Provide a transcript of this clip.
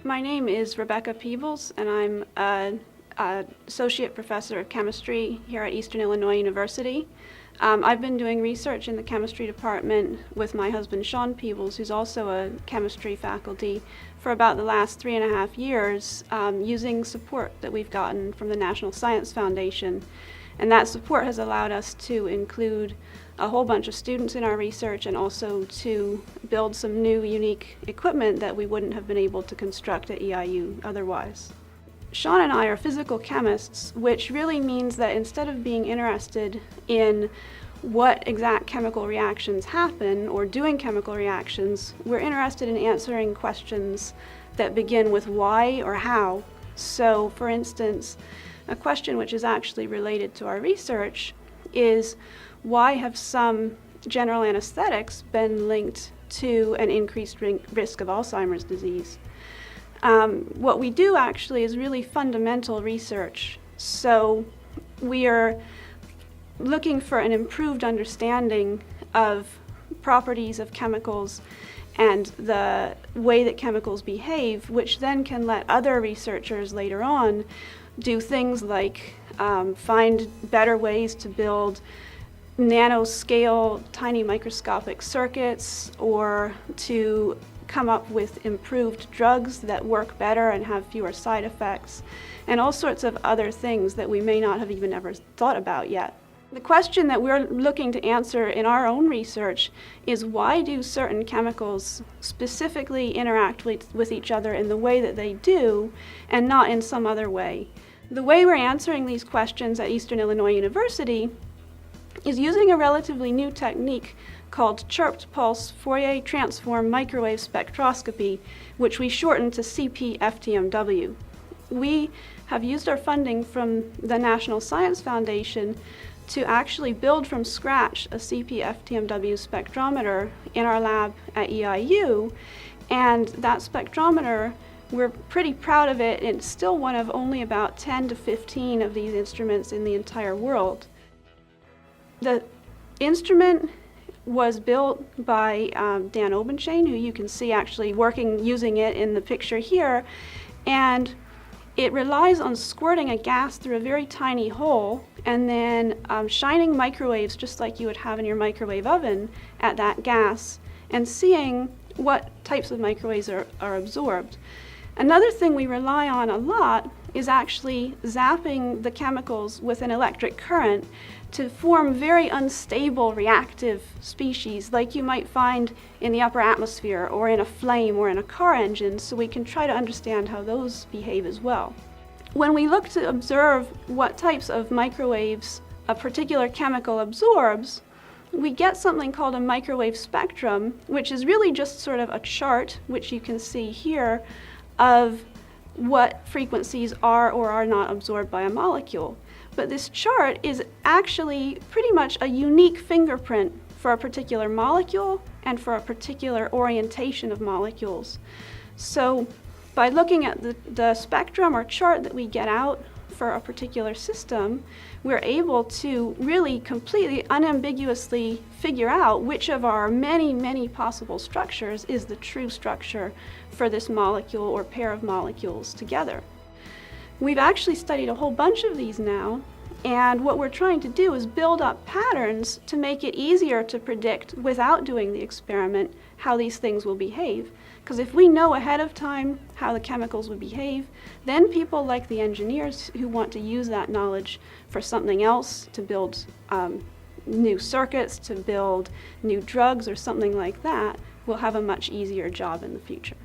My name is Rebecca Peebles, and I'm an associate professor of chemistry here at Eastern Illinois University. I've been doing research in the chemistry department with my husband Sean Peebles, who's also a chemistry faculty, for about the last 3.5 years, using support that we've gotten from the National Science Foundation. And that support has allowed us to include a whole bunch of students in our research and also to build some new unique equipment that we wouldn't have been able to construct at EIU otherwise. Sean and I are physical chemists, which really means that instead of being interested in what exact chemical reactions happen or doing chemical reactions, we're interested in answering questions that begin with why or how. So, for instance, a question which is actually related to our research is, why have some general anesthetics been linked to an increased risk of Alzheimer's disease? What we do actually is really fundamental research. So we are looking for an improved understanding of properties of chemicals and the way that chemicals behave, which then can let other researchers later on do things like find better ways to build nanoscale, tiny microscopic circuits, or to come up with improved drugs that work better and have fewer side effects, and all sorts of other things that we may not have even ever thought about yet. The question that we're looking to answer in our own research is, why do certain chemicals specifically interact with each other in the way that they do and not in some other way? The way we're answering these questions at Eastern Illinois University is using a relatively new technique called chirped pulse Fourier transform microwave spectroscopy, which we shorten to CP-FTMW. We have used our funding from the National Science Foundation to actually build from scratch a CP-FTMW spectrometer in our lab at EIU, and that spectrometer, we're pretty proud of it. It's still one of only about 10 to 15 of these instruments in the entire world. The instrument was built by Dan Obenchain, who you can see actually using it in the picture here, and it relies on squirting a gas through a very tiny hole and then shining microwaves, just like you would have in your microwave oven, at that gas and seeing what types of microwaves are absorbed. Another thing we rely on a lot is actually zapping the chemicals with an electric current to form very unstable reactive species like you might find in the upper atmosphere or in a flame or in a car engine, so we can try to understand how those behave as well. When we look to observe what types of microwaves a particular chemical absorbs, we get something called a microwave spectrum, which is really just sort of a chart, which you can see here, of what frequencies are or are not absorbed by a molecule. But this chart is actually pretty much a unique fingerprint for a particular molecule and for a particular orientation of molecules. So by looking at the spectrum or chart that we get out for a particular system, we're able to really completely unambiguously figure out which of our many, many possible structures is the true structure for this molecule or pair of molecules together. We've actually studied a whole bunch of these now, and what we're trying to do is build up patterns to make it easier to predict, without doing the experiment, how these things will behave. Because if we know ahead of time how the chemicals would behave, then people like the engineers who want to use that knowledge for something else, to build new circuits, to build new drugs or something like that, will have a much easier job in the future.